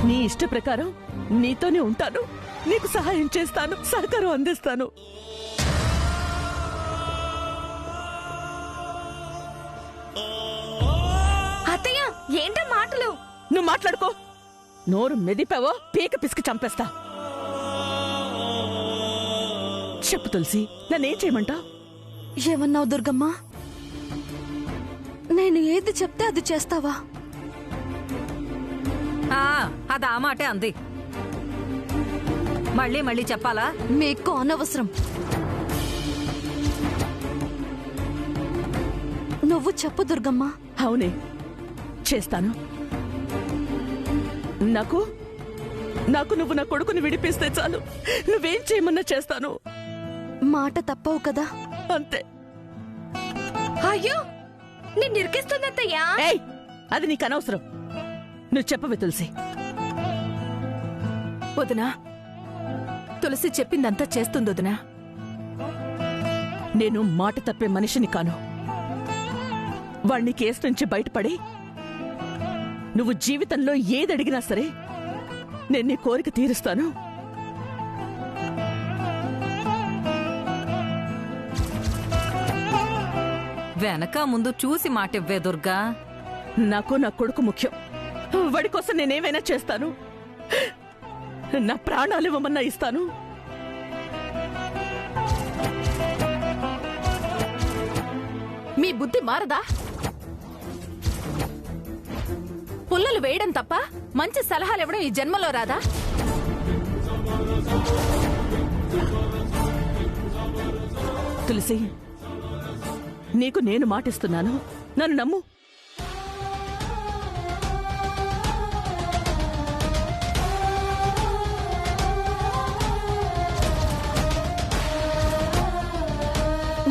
నీ ఇష్ట ప్రకారం నీతోనే ఉంటాను, నీకు సహాయం చేస్తాను, సహకారం అందిస్తాను. అత్తయ్య ఏంటో మాటలు? నువ్వు మాట్లాడుకో. నోరు మెదిపావో పీక పిసికి చంపేస్తా. చెప్పు తులసి, నన్నేం చేయమంటావు? ఏమన్నావు దుర్గమ్మ? నేను ఏది చెప్తే అది చేస్తావా? అది ఆ మాటే అంది. మళ్ళీ మళ్ళీ చెప్పాలా? మీకు అనవసరం. నువ్వు చెప్పు దుర్గమ్మ. అవునే, చేస్తాను. నాకు నాకు నువ్వు నా కొడుకుని విడిపిస్తే చాలు, నువ్వేం చేయమన్నా చేస్తాను. మాట తప్పవు కదా? అంతే. అయ్యో, నేను నిరికిస్తుందత్తయ్యా. ఏయ్, అది నీకు అనవసరం. నువ్వు చెప్పవే తులసి. వదినా, తులసి చెప్పిందంతా చేస్తుంది వదినా. నేను మాట తప్పే మనిషిని కాను. వాణ్ణి కేసు నుంచి బయటపడి నువ్వు జీవితంలో ఏదడిగినా సరే నేను నీ కోరిక తీరుస్తాను. వెనక ముందు చూసి మాటివ్వే దుర్గా. నాకు నా కొడుకు ముఖ్యం. వాడి కోసం నేనేమైనా చేస్తాను. నా ప్రాణాలు ఇవ్వమన్నా ఇస్తాను. మీ బుద్ధి మారదా? పుల్లలు వేయడం తప్ప మంచి సలహాలు ఇవ్వడం ఈ జన్మలో రాదా? తులసి, నీకు నేను మాటిస్తున్నాను, నన్ను నమ్ము.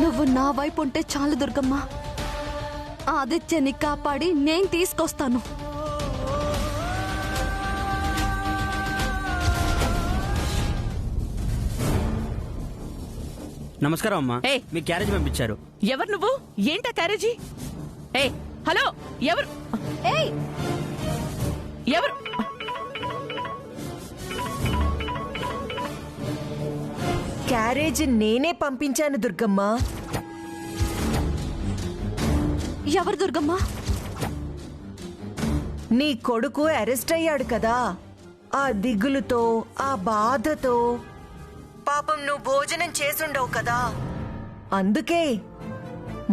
నువ్వు నా వైపు ఉంటే చాలు దుర్గమ్మ. ఆదిత్యని కాపాడి నేను తీసుకొస్తాను. నమస్కారం అమ్మా. ఏయ్, మీ క్యారేజ్ పంపించారు. ఎవరు నువ్వు? ఏంటా క్యారేజీ? ఏ హలో, ఎవరు? ఏయ్, ఎవరు? క్యారేజ్ నేనే పంపించాను దుర్గమ్మ. ఎవరు దుర్గమ్మ? నీ కొడుకు అరెస్ట్ అయ్యాడు కదా, ఆ దిగులుతో, ఆ బాధతో పాపం నువ్వు భోజనం చేసుండవు కదా, అందుకే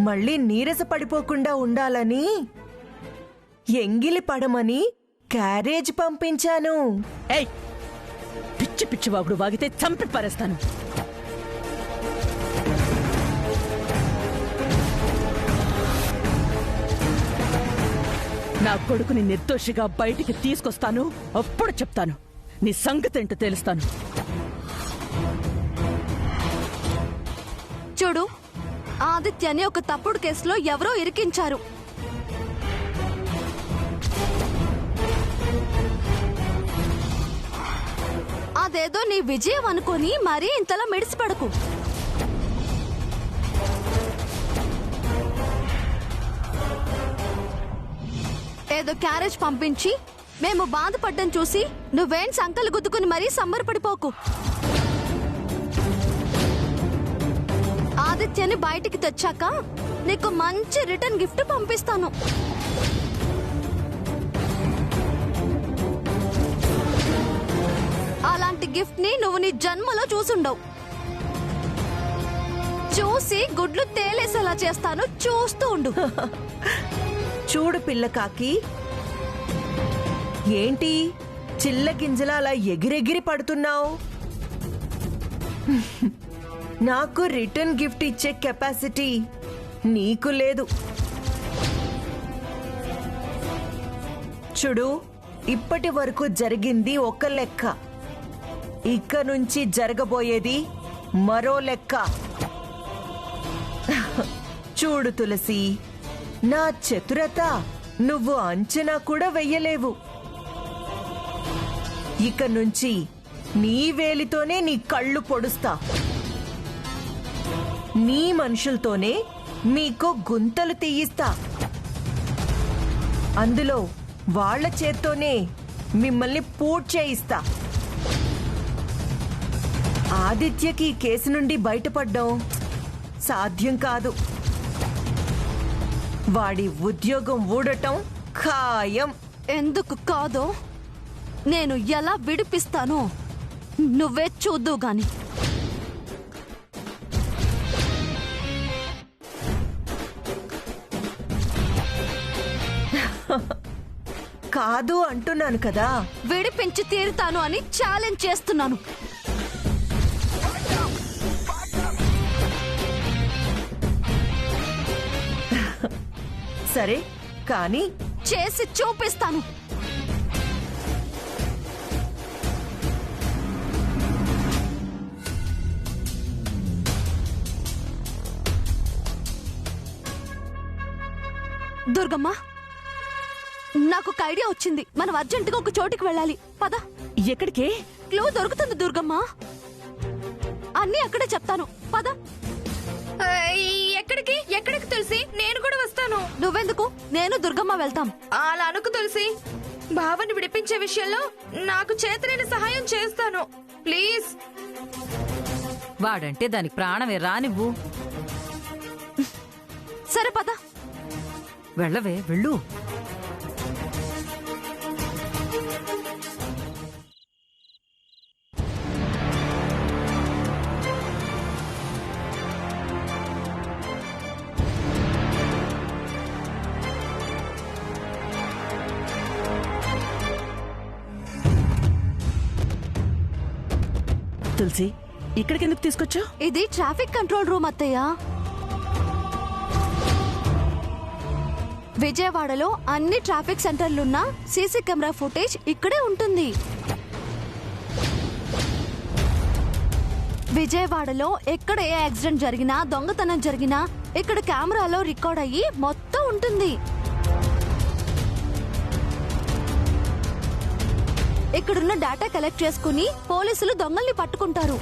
మళ్ళీ నీరస పడిపోకుండా ఉండాలని ఎంగిలి పడమని క్యారేజ్ పంపించాను. ఏయ్, పిచ్చి పిచ్చి వాగుడు వాగితే చంపి పారేస్తాను. నా కొడుకుని నిర్దోషిగా బయటికి తీసుకొస్తాను, అప్పుడు చెప్తాను నీ సంగతి ఏంటో తెలుస్తాను. చూడు, ఆదిత్యని ఒక తప్పుడు కేసులో ఎవరో ఇరికించారు. అదేదో నీ విజయం అనుకొని మరీ ఇంతలా మెడిసిపడకు. ఏదో క్యారేజ్ పంపించి మేము బాధపడ్డం చూసి నువ్వేం సంకలు గుద్దుకుని మరీ సంబరపడిపోకు. ఆదిత్యని బయటికి తెచ్చాక నీకు మంచి రిటర్న్ గిఫ్ట్ పంపిస్తాను. అలాంటి గిఫ్ట్ ని నువ్వు నీ జన్మలో చూసుండవు. చూసి గుడ్లు తేలేసేలా చేస్తాను, చూస్తూ ఉండు. చూడు పిల్లకాకి, ఏంటి చిల్ల గింజల అలా ఎగిరెగిరి పడుతున్నావు? నాకు రిటర్న్ గిఫ్ట్ ఇచ్చే కెపాసిటీ నీకు లేదు. చూడు, ఇప్పటి వరకు జరిగింది ఒక లెక్క, ఇక నుంచి జరగబోయేది మరో లెక్క. చూడు తులసి, నా చతురత నువ్వు అంచనా కూడా వెయ్యలేవు. ఇక నుంచి నీ వేలితోనే నీ కళ్ళు పొడుస్తా. నీ మనుషులతోనే మీకు గుంతలు తీయిస్తా. అందులో వాళ్ల చేత్తోనే మిమ్మల్ని పూర్తి చేయిస్తా. ఆదిత్యకి ఈ కేసు నుండి బయటపడ్డం సాధ్యం కాదు. వాడి ఉద్యోగం ఊడటం ఖాయం. ఎందుకు కాదో నేను ఎలా విడిపిస్తానో నువ్వే చూద్దు గాని. కాదు అంటున్నాను కదా. విడిపించి తీరుతాను అని ఛాలెంజ్ చేస్తున్నాను. సరే కానీ చేసి చూపిస్తాను. దుర్గమ్మ, నాకు ఒక ఐడియా వచ్చింది. మనం అర్జెంటుగా ఒక చోటికి వెళ్ళాలి. పద. ఎక్కడికే? క్లూ దొరుకుతుంది దుర్గమ్మ. అన్నీ అక్కడే చెప్తాను. పద. ఎక్కడికి ఎక్కడికి తులసి? నేను కూడా వస్తాను. నువ్వెందుకు? నేను దుర్గమ్మ వెళ్తాం. అలా అనుకు తులసి. భావని విడిపించే విషయంలో నాకు చేతనైన సహాయం చేస్తాను. ప్లీజ్. వాడంటే దానికి ప్రాణమే రానివ్వు. సరే పద. వెళ్ళవే వెళ్ళు. తులసి, ఇక్కడికి ఎందుకు తీసుకొచ్చావు? ఇది ట్రాఫిక్ కంట్రోల్ రూమ్ అత్తయ్య. విజయవాడలో అన్ని ట్రాఫిక్ సెంటర్లున్న సీసీ కెమెరా ఫుటేజ్ ఇక్కడే ఉంటుంది. విజయవాడలో ఎక్కడ ఏ యాక్సిడెంట్ జరిగినా, దొంగతనం జరిగినా ఇక్కడ కెమెరాలో రికార్డ్ అయ్యి మొత్తం ఉంటుంది. ఇక్కడున్న డేటా కలెక్ట్ చేసుకుని పోలీసులు దొంగల్ని పట్టుకుంటారు.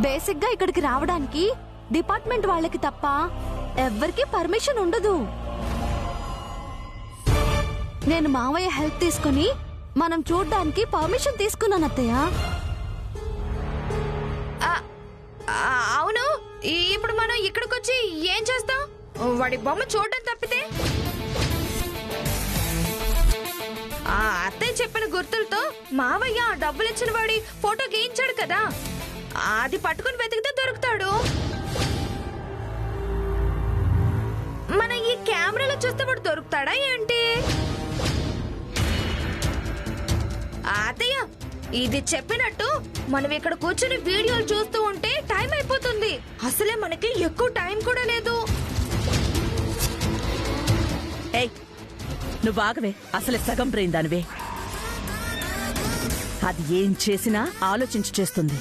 బేసిక్ గా ఇక్కడికి రావడానికి డిపార్ట్మెంట్ వాళ్ళకి తప్ప ఎవ్వరికి పర్మిషన్ ఉండదు. నేను మావయ్య హెల్ప్ తీసుకుని మనం చూడ్డానికి పర్మిషన్ తీసుకున్నాను అత్తయ్య. అవును, ఇప్పుడు మనం ఇక్కడికి వచ్చి ఏం చేస్తాం? వాడి బొమ్మ చూడడం తప్పితే ఆ అత్తయ్య చెప్పిన గుర్తులతో మావయ్య డబ్బులు ఇచ్చిన వాడి ఫోటో గీయించాడు కదా, అది పట్టుకుని వెతికితే దొరుకుతాడు. మన ఈ కెమెరాలో చూస్తే వాడు దొరుకుతాడా ఏంటి? అత్తయ్య, ఇది చెప్పినట్టు మనం ఇక్కడ కూర్చుని వీడియోలు చూస్తూ ఉంటే టైం అయిపోతుంది. అసలే మనకి ఎక్కువ టైం కూడా లేదు. ఏయ్, నువ్వు ఆగవే. అసలే సగం బ్రెయిన్ దానివే. అది ఏం చేసినా ఆలోచించి చేస్తుంది.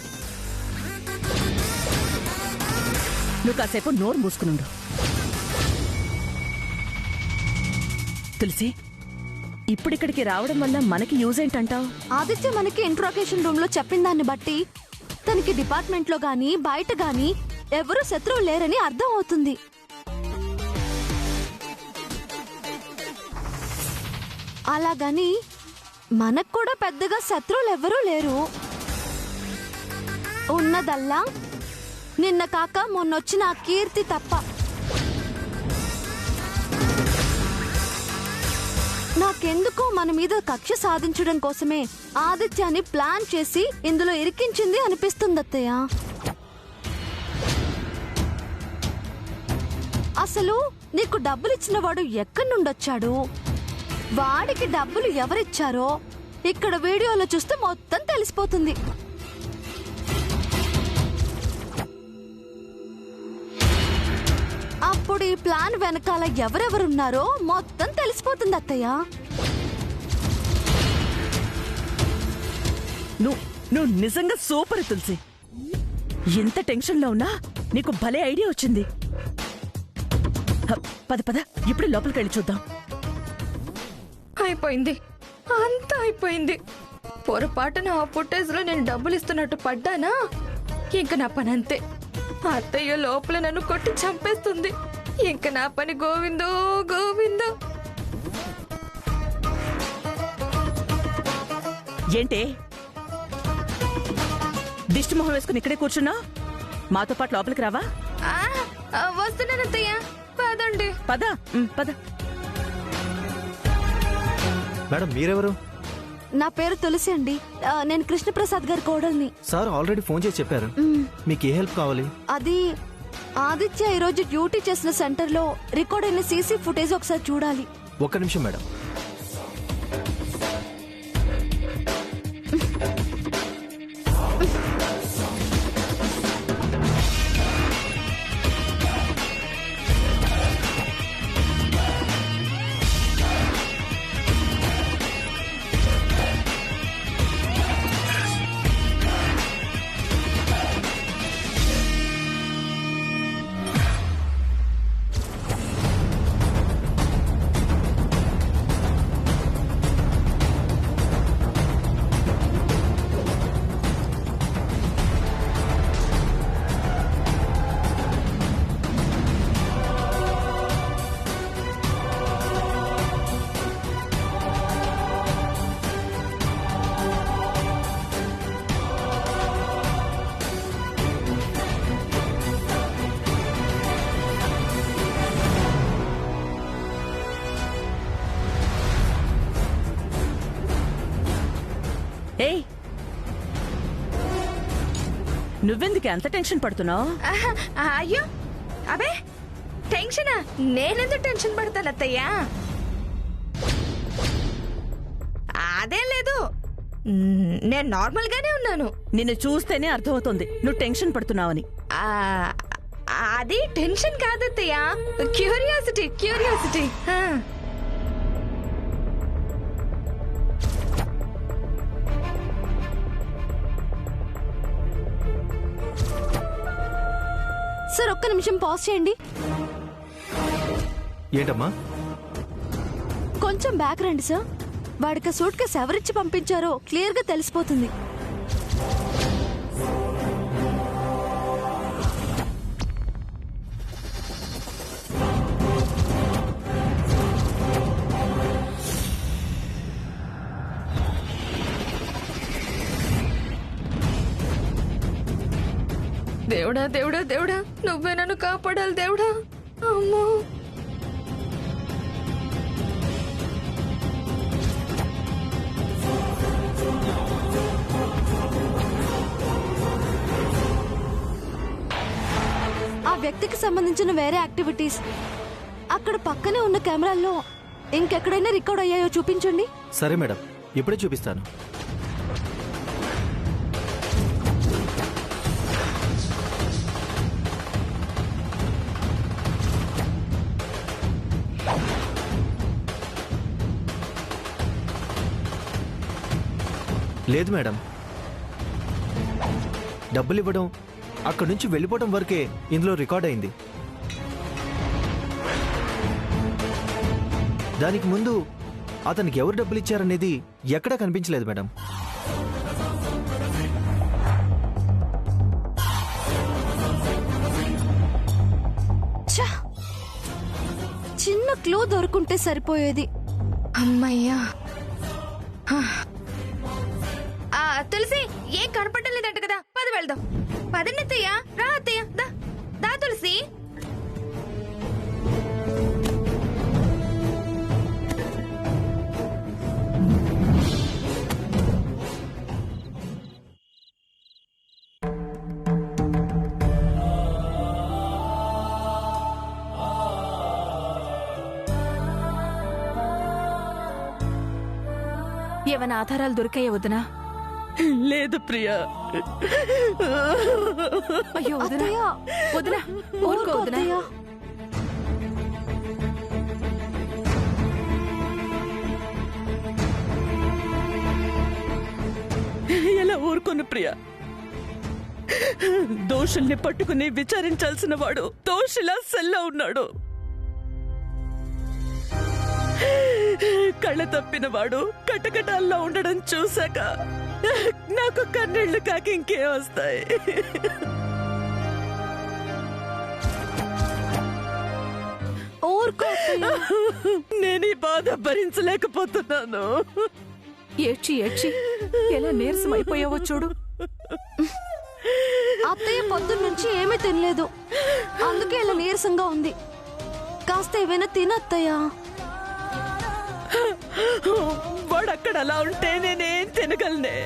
నువ్వు కాసేపు నోరు మూసుకునుండు. తులసి, ఇప్పుడిక్కడికి రావడం వల్ల మనకి యూజ్ ఏంటంటావు? ఆదిత్య మనకి ఇంట్రోగేషన్ రూమ్ లో చెప్పిన దాన్ని బట్టి తనకి డిపార్ట్మెంట్ లో గాని బయట గాని ఎవరు శత్రువు లేరని అర్థం అవుతుంది. అలాగని మనకు కూడా పెద్దగా శత్రువులు ఎవరూ లేరు. ఉన్నదల్లా నిన్న కాక మొన్నొచ్చిన ఆ కీర్తి తప్ప. నాకెందుకో మన మీద కక్ష సాధించడం కోసమే ఆదిత్యాన్ని ప్లాన్ చేసి ఇందులో ఇరికించింది అనిపిస్తుంది అత్తయ్య. అసలు నీకు డబ్బులిచ్చిన వాడు ఎక్కడి నుండొచ్చాడు, వాడికి డబ్బులు ఎవరిచ్చారో ఇక్కడ వీడియోలో చూస్తే మొత్తం తెలిసిపోతుంది. అప్పుడు ఈ ప్లాన్ వెనకాల ఎవరెవరున్నారో మొత్తం తెలిసిపోతుంది అత్తయ్య. నువ్వు నిజంగా సూపర్ తులసి. ఎంత టెన్షన్ లో ఉన్నా నీకు భలే ఐడియా వచ్చింది. పద పద, ఇప్పుడు లోపలికి వెళ్ళి చూద్దాం. అయిపోయింది, అంతా అయిపోయింది. పొరపాటున ఆ ఫుటేజ్ లో నేను డబ్బులు ఇస్తున్నట్టు పడ్డానా, ఇంక నా పని అంతే. అత్తయ్య లోపల నన్ను కొట్టి చంపేస్తుంది. ఇంక నా పని గోవిందో గోవిందో. ఏంటే దిష్టి మొహం వేసుకుని ఇక్కడే కూర్చున్నా? మాతో పాటు లోపలికి రావా? వస్తున్నాను అత్తయ్య, పదండి. పద పద. మేడం మీరెవరు? నా పేరు తులసి అండి. నేను కృష్ణప్రసాద్ గారి కోడల్ని. సార్ ఆల్రెడీ ఫోన్ చేసి చెప్పారు. మీకు ఏ హెల్ప్ కావాలి? అది ఆదిత్య ఈరోజు డ్యూటీ చేసిన సెంటర్లో రికార్డ్ అయిన సీసీ ఫుటేజ్ ఒకసారి చూడాలి. ఒక్క నిమిషం మేడం. ఏయ్, నువ్వెందుకు అంత టెన్షన్ పడుతున్నావు? అయ్యో అబే, టెన్షనా? నేనెందుకు టెన్షన్ పడతాను అత్తయ్య? అదేం లేదు, నేను నార్మల్ గానే ఉన్నాను. నిన్ను చూస్తేనే అర్థమవుతుంది నువ్వు టెన్షన్ పడుతున్నావని. అది టెన్షన్ కాదత్తయ్య, క్యూరియాసిటీ క్యూరియాసిటీ. సార్ ఒక్క నిమిషం పాజ్ చేయండి. ఏంటమ్మా? కొంచెం బ్యాక్ రండి సార్. వాడికి సూట్ కేసు ఎవరిచ్చి పంపించారో క్లియర్ గా తెలిసిపోతుంది. దేవుడా దేవుడా దేవుడా, నువ్వే నన్ను కాపాడాలి దేవుడా. అమ్మో, ఆ వ్యక్తికి సంబంధించిన వేరే యాక్టివిటీస్ అక్కడ పక్కనే ఉన్న కెమెరాల్లో ఇంకెక్కడైనా రికార్డ్ అయ్యాయో చూపించండి. సరే మేడం, ఇప్పుడే చూపిస్తాను. లేదు మేడం, డబ్బులు ఇవ్వడం అక్కడి నుంచి వెళ్ళిపోవడం వరకే ఇందులో రికార్డ్ అయింది. దానికి ముందు అతనికి ఎవరు డబ్బులు ఇచ్చారనేది ఎక్కడా కనిపించలేదు మేడం. చిన్న క్లూ దొరుకుంటే సరిపోయేది. అమ్మయ్యా. తులసి, ఏం కనపడడం లేదంట కదా, పద వెళ్దాం. పదండి అత్తయ్య, రా అత్తయ్య, దా తులసి. ఏమైనా ఆధారాలు దొరికాయే వదినా? లేదు ప్రియా. అయ్యో వదినా, అత్తయ్య, వదినా ఊరుకో వదినా. అత్తయ్య. ఎలా ఊరుకోను ప్రియా? దోషుల్ని పట్టుకుని విచారించాల్సిన వాడు దోషిలా సెల్లో ఉన్నాడు. కళ్ళ తప్పిన వాడు కటకటాల్లో ఉండడం చూశాక నాకు కన్నీళ్లు కాక ఇంకేం వస్తాయి? ఊరుకో అత్తయ్య. నేను ఈ బాధ భరించలేకపోతున్నాను. ఏడ్చి ఏడ్చి ఎలా నీరసం అయిపోయావో చూడు. అత్తయ్య పొద్దున్న నుంచి ఏమీ తినలేదు, అందుకే ఇలా నీరసంగా ఉంది. కాస్త ఏమైనా తినత్తయ్య. వాడు అక్కడ అలా ఉంటే నేనేం తినగలనే?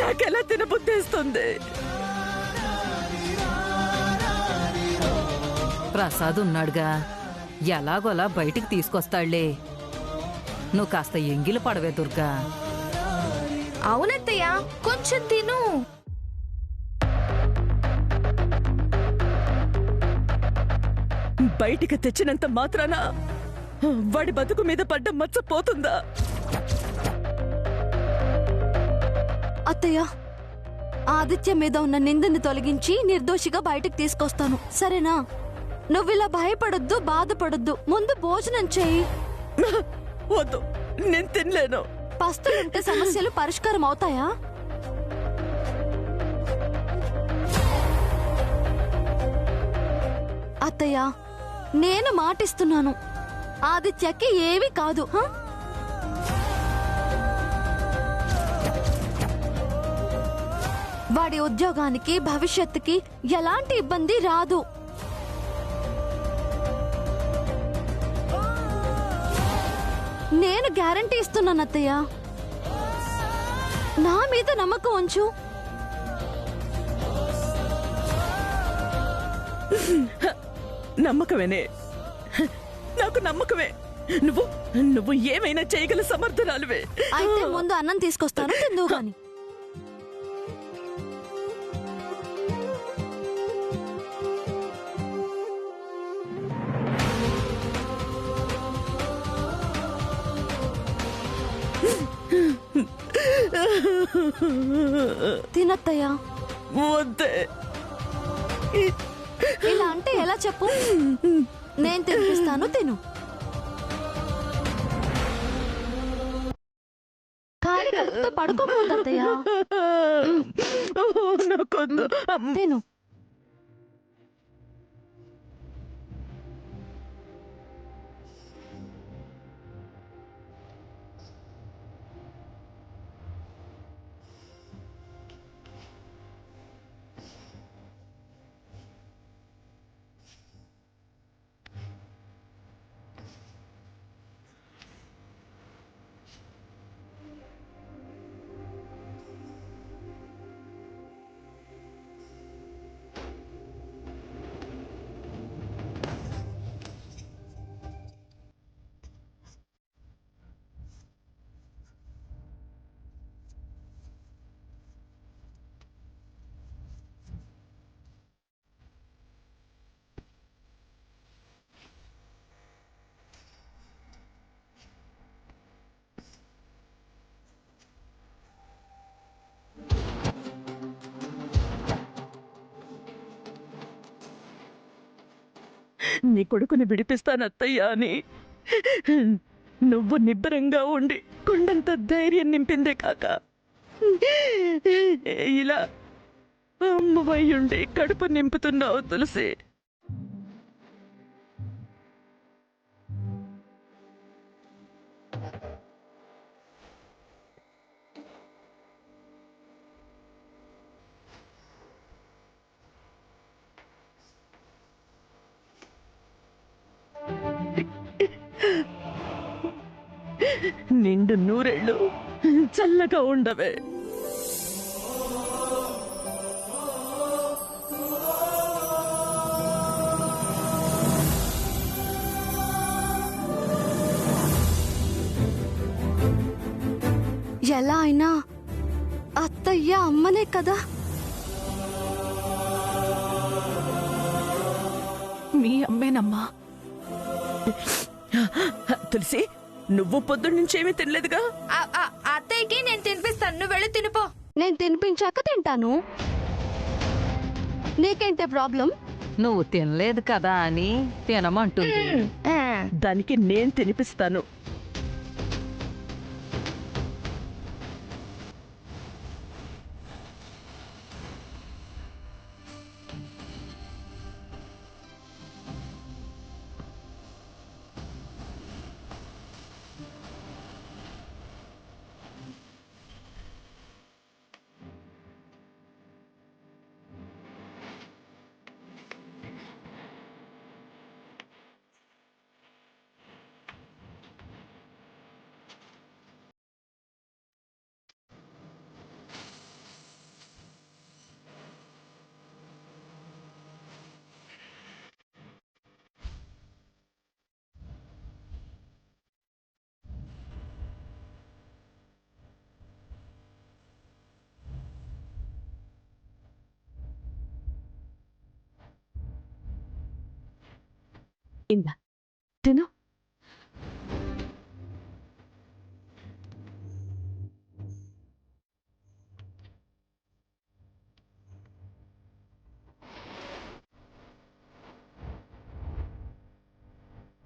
నాకెలా తినబుద్ధిస్తుంది? ప్రసాద్ ఉన్నాడుగా, ఎలాగోలా బయటికి తీసుకొస్తాడులే. నువ్వు కాస్త ఎంగిలి పడవే దుర్గా. అవునత్తయ్య, కొంచెం తిను. బయటికి తెచ్చినంత మాత్రాన వాడి బతుకు మీద పడ్డ మచ్చ పోతుందా? అత్తయ్య, ఆదిత్య మీద ఉన్న నిందని తొలగించి నిర్దోషిగా బయటకు తీసుకొస్తాను, సరేనా? నువ్విలా భయపడొద్దు, బాధపడొద్దు. ముందు భోజనం చెయ్యి. వద్దు, నేను తినలేను. పస్తులుంటే సమస్యలు పరిష్కారం అవుతాయా? అత్తయ్య, నేను మాటిస్తున్నాను, ఆదిత్యకి ఏమీ కాదు. వాడి ఉద్యోగానికి, భవిష్యత్తుకి ఎలాంటి ఇబ్బంది రాదు. నేను గ్యారంటీ ఇస్తున్నాను అత్తయ్య, నా మీద నమ్మకం ఉంచు. నమ్మకమేనే, నాకు నమ్మకమే. నువ్వు నువ్వు ఏమైనా చేయగల సమర్థురాలువే. అయితే ముందు అన్నం తీసుకొస్తాను, తిందువు గాని. తినత్తయ్యా. వద్దే. ఇలా అంటే ఎలా చెప్పు? నేను తినిపిస్తాను, తిను. ఖాళీ కడుపుతో పడుకోకూడదు అత్తయ్య. నాకొద్దు. తిను. నీ కొడుకుని విడిపిస్తాను అత్తయ్య అని నువ్వు నిబ్బరంగా ఉండి కొండంత ధైర్యం నింపిందే కాక ఇలా అమ్మవయ్యుండి కడుపు నింపుతున్నావు తులసి. నిండు నూరేళ్ళు చల్లగా ఉండవే. ఎలా అయినా అత్తయ్య అమ్మనే కదా. మీ అమ్మేనమ్మా. తులసి, నువ్వు పొద్దున్నుంచేమీ తినలేదుగా? అత్తయ్యకి నేను తినిపిస్తాను, నువ్వు వెళ్ళి తినిపో. నేను తినిపించాక తింటాను, నీకేంటే ప్రాబ్లం? నువ్వు తినలేదు కదా అని తినమంటుంది. దానికి నేను తినిపిస్తాను. ఇందా తిను